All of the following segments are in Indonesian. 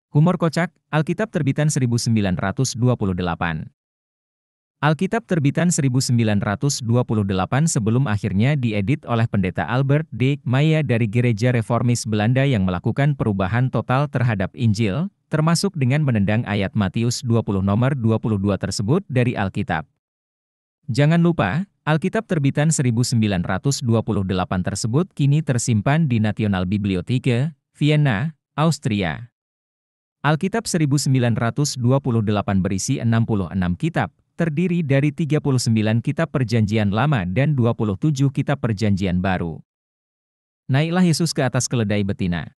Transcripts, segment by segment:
Humor kocak, Alkitab terbitan 1928. Alkitab terbitan 1928 sebelum akhirnya diedit oleh Pendeta Albert D. Maya dari Gereja Reformis Belanda yang melakukan perubahan total terhadap Injil, termasuk dengan menendang ayat Matius 20 nomor 22 tersebut dari Alkitab. Jangan lupa, Alkitab terbitan 1928 tersebut kini tersimpan di National Bibliothek, Vienna, Austria. Alkitab 1928 berisi 66 kitab, terdiri dari 39 kitab Perjanjian Lama dan 27 kitab Perjanjian Baru. Naiklah Yesus ke atas keledai betina.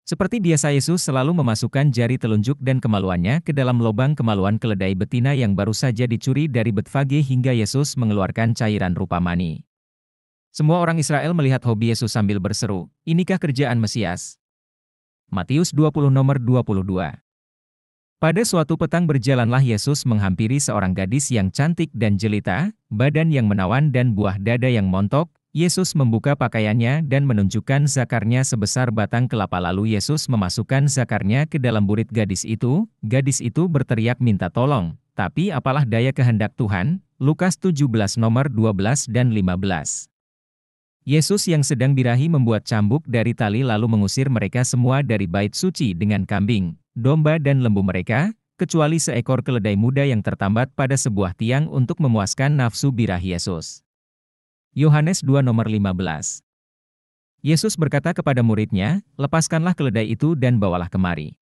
Seperti biasa Yesus selalu memasukkan jari telunjuk dan kemaluannya ke dalam lubang kemaluan keledai betina yang baru saja dicuri dari Betfage hingga Yesus mengeluarkan cairan rupa mani. Semua orang Israel melihat hobi Yesus sambil berseru, "Inikah kerjaan Mesias?" Matius 20 nomor 22. Pada suatu petang berjalanlah Yesus menghampiri seorang gadis yang cantik dan jelita, badan yang menawan dan buah dada yang montok. Yesus membuka pakaiannya dan menunjukkan zakarnya sebesar batang kelapa, lalu Yesus memasukkan zakarnya ke dalam burit gadis itu berteriak minta tolong, tapi apalah daya kehendak Tuhan, Lukas 17 nomor 12 dan 15. Yesus yang sedang birahi membuat cambuk dari tali lalu mengusir mereka semua dari bait suci dengan kambing, domba dan lembu mereka, kecuali seekor keledai muda yang tertambat pada sebuah tiang untuk memuaskan nafsu birahi Yesus. Yohanes 2 nomor 15. Yesus berkata kepada muridnya, "Lepaskanlah keledai itu dan bawalah kemari.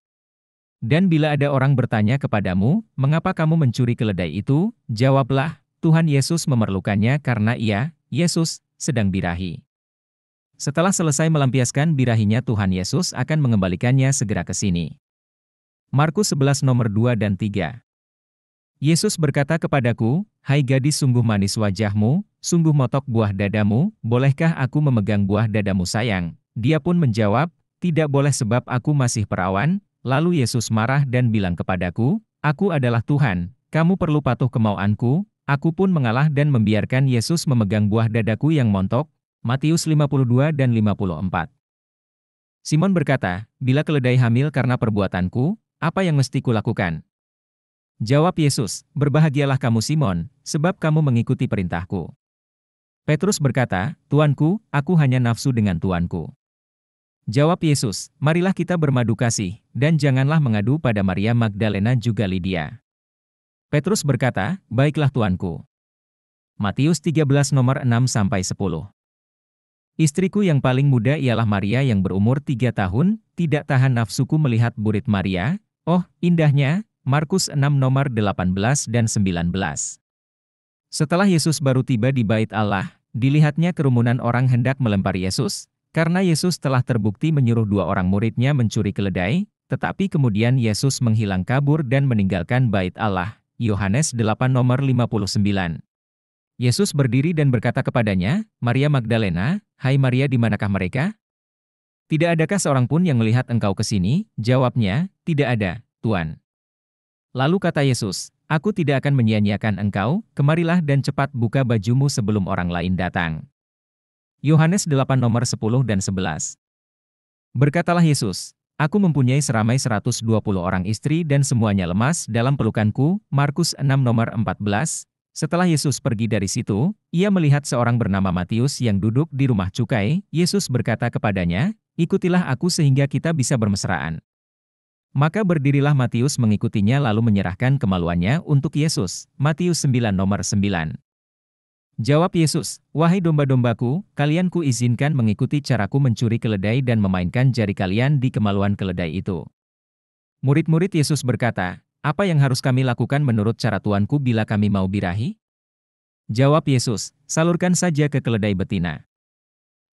Dan bila ada orang bertanya kepadamu, mengapa kamu mencuri keledai itu, jawablah, Tuhan Yesus memerlukannya karena ia, Yesus, sedang birahi." Setelah selesai melampiaskan birahinya, Tuhan Yesus akan mengembalikannya segera ke sini. Markus 11 nomor 2 dan 3. Yesus berkata kepadaku, "Hai gadis, sungguh manis wajahmu, sungguh motok buah dadamu, bolehkah aku memegang buah dadamu sayang?" Dia pun menjawab, "Tidak boleh sebab aku masih perawan." Lalu Yesus marah dan bilang kepadaku, "Aku adalah Tuhan, kamu perlu patuh kemauanku." Aku pun mengalah dan membiarkan Yesus memegang buah dadaku yang montok. Matius 52 dan 54. Simon berkata, "Bila keledai hamil karena perbuatanku, apa yang mesti kulakukan?" Jawab Yesus, "Berbahagialah kamu Simon, sebab kamu mengikuti perintahku." Petrus berkata, "Tuanku, aku hanya nafsu dengan Tuanku." Jawab Yesus, "Marilah kita bermadu kasih, dan janganlah mengadu pada Maria Magdalena juga Lydia." Petrus berkata, "Baiklah Tuanku." Matius 13 nomor 6-10. Istriku yang paling muda ialah Maria yang berumur 3 tahun, tidak tahan nafsuku melihat burit Maria, oh, indahnya. Markus 6 nomor 18 dan 19. Setelah Yesus baru tiba di bait Allah, dilihatnya kerumunan orang hendak melempari Yesus, karena Yesus telah terbukti menyuruh 2 orang muridnya mencuri keledai, tetapi kemudian Yesus menghilang kabur dan meninggalkan bait Allah. Yohanes 8 nomor 59. Yesus berdiri dan berkata kepadanya, "Maria Magdalena, hai Maria, di manakah mereka? Tidak adakah seorang pun yang melihat engkau ke sini?" Jawabnya, "Tidak ada, Tuan." Lalu kata Yesus, "Aku tidak akan menyia-nyiakan engkau, kemarilah dan cepat buka bajumu sebelum orang lain datang." Yohanes 8 nomor 10 dan 11. Berkatalah Yesus, "Aku mempunyai seramai 120 orang istri dan semuanya lemas dalam pelukanku." Markus 6 nomor 14. Setelah Yesus pergi dari situ, ia melihat seorang bernama Matius yang duduk di rumah cukai. Yesus berkata kepadanya, "Ikutilah aku sehingga kita bisa bermesraan." Maka berdirilah Matius mengikutinya lalu menyerahkan kemaluannya untuk Yesus. Matius 9 nomor 9. Jawab Yesus, "Wahai domba-dombaku, kalian kuizinkan mengikuti caraku mencuri keledai dan memainkan jari kalian di kemaluan keledai itu." Murid-murid Yesus berkata, "Apa yang harus kami lakukan menurut cara Tuanku bila kami mau birahi?" Jawab Yesus, "Salurkan saja ke keledai betina."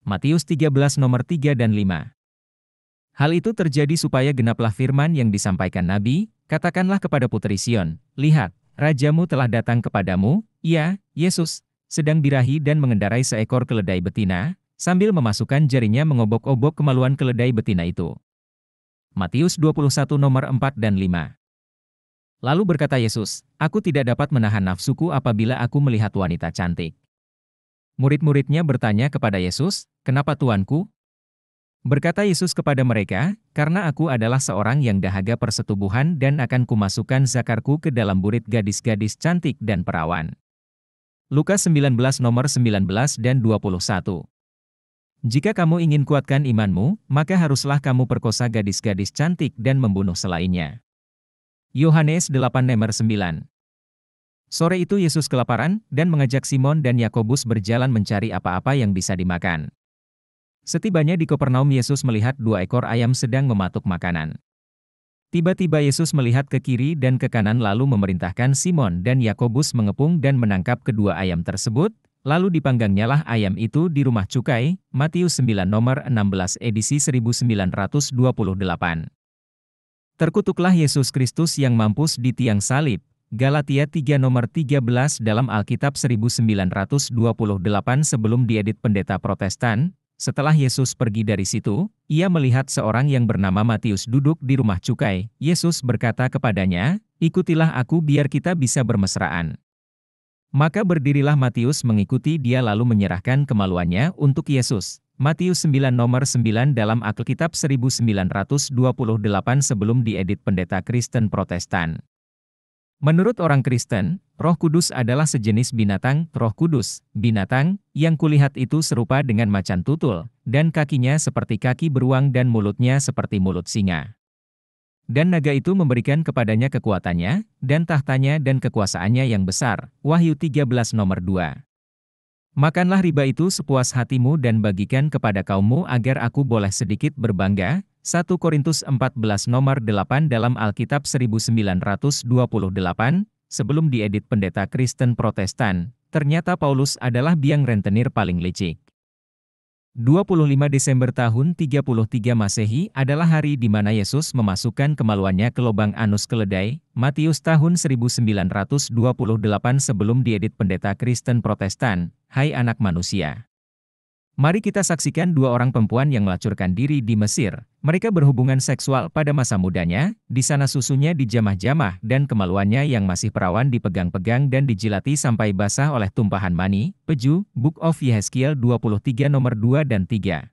Matius 13 nomor 3 dan 5. Hal itu terjadi supaya genaplah firman yang disampaikan Nabi, "Katakanlah kepada putri Sion, lihat, rajamu telah datang kepadamu, ia, Yesus, sedang birahi dan mengendarai seekor keledai betina," sambil memasukkan jarinya mengobok-obok kemaluan keledai betina itu. Matius 21 nomor 4 dan 5. Lalu berkata Yesus, "Aku tidak dapat menahan nafsuku apabila aku melihat wanita cantik." Murid-muridnya bertanya kepada Yesus, "Kenapa Tuanku?" Berkata Yesus kepada mereka, "Karena aku adalah seorang yang dahaga persetubuhan dan akan kumasukkan zakarku ke dalam burit gadis-gadis cantik dan perawan." Lukas 19 nomor 19 dan 21. Jika kamu ingin kuatkan imanmu, maka haruslah kamu perkosa gadis-gadis cantik dan membunuh selainnya. Yohanes 8 nomor 9. Sore itu Yesus kelaparan dan mengajak Simon dan Yakobus berjalan mencari apa-apa yang bisa dimakan. Setibanya di Kapernaum, Yesus melihat 2 ekor ayam sedang mematuk makanan. Tiba-tiba Yesus melihat ke kiri dan ke kanan lalu memerintahkan Simon dan Yakobus mengepung dan menangkap kedua ayam tersebut, lalu dipanggangnyalah ayam itu di rumah cukai. Matius 9 nomor 16 edisi 1928. Terkutuklah Yesus Kristus yang mampus di tiang salib. Galatia 3 nomor 13 dalam Alkitab 1928 sebelum diedit pendeta Protestan. Setelah Yesus pergi dari situ, ia melihat seorang yang bernama Matius duduk di rumah cukai. Yesus berkata kepadanya, "Ikutilah aku biar kita bisa bermesraan." Maka berdirilah Matius mengikuti dia lalu menyerahkan kemaluannya untuk Yesus. Matius 9 nomor 9 dalam Alkitab 1928 sebelum diedit pendeta Kristen Protestan. Menurut orang Kristen, Roh Kudus adalah sejenis binatang. Roh Kudus, binatang, yang kulihat itu serupa dengan macan tutul, dan kakinya seperti kaki beruang dan mulutnya seperti mulut singa. Dan naga itu memberikan kepadanya kekuatannya, dan tahtanya dan kekuasaannya yang besar. Wahyu 13 nomor 2. Makanlah riba itu sepuas hatimu dan bagikan kepada kaummu agar aku boleh sedikit berbangga. 1 Korintus 14 nomor 8 dalam Alkitab 1928, sebelum diedit pendeta Kristen Protestan, ternyata Paulus adalah biang rentenir paling licik. 25 Desember tahun 33 Masehi adalah hari di mana Yesus memasukkan kemaluannya ke lubang anus keledai. Matius tahun 1928 sebelum diedit pendeta Kristen Protestan. Hai anak manusia, mari kita saksikan 2 orang perempuan yang melacurkan diri di Mesir. Mereka berhubungan seksual pada masa mudanya, di sana susunya dijamah-jamah dan kemaluannya yang masih perawan dipegang-pegang dan dijilati sampai basah oleh tumpahan mani. Peju, Book of Yehezkiel 23 nomor 2 dan 3.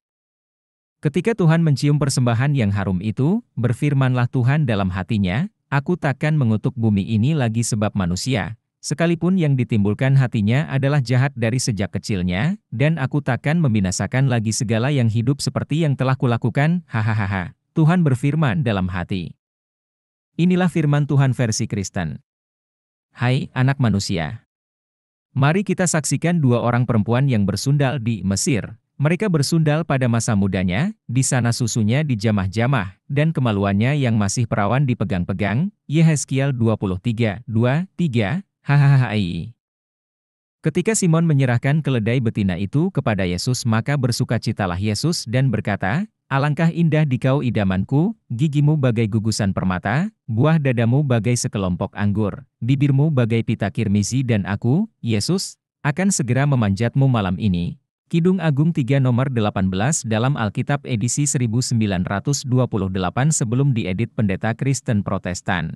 Ketika Tuhan mencium persembahan yang harum itu, berfirmanlah Tuhan dalam hatinya, "Aku takkan mengutuk bumi ini lagi sebab manusia, sekalipun yang ditimbulkan hatinya adalah jahat dari sejak kecilnya, dan aku takkan membinasakan lagi segala yang hidup seperti yang telah kulakukan." Hahaha. Tuhan berfirman dalam hati. Inilah firman Tuhan versi Kristen. Hai anak manusia, mari kita saksikan 2 orang perempuan yang bersundal di Mesir. Mereka bersundal pada masa mudanya, di sana susunya dijamah-jamah, dan kemaluannya yang masih perawan dipegang-pegang. Yehezkiel 23, 2, 3. Hahaha. Ketika Simon menyerahkan keledai betina itu kepada Yesus, maka bersukacitalah Yesus dan berkata, "Alangkah indah dikau idamanku, gigimu bagai gugusan permata, buah dadamu bagai sekelompok anggur, bibirmu bagai pita kirmizi dan aku, Yesus, akan segera memanjatmu malam ini." Kidung Agung 3 nomor 18 dalam Alkitab edisi 1928 sebelum diedit pendeta Kristen Protestan.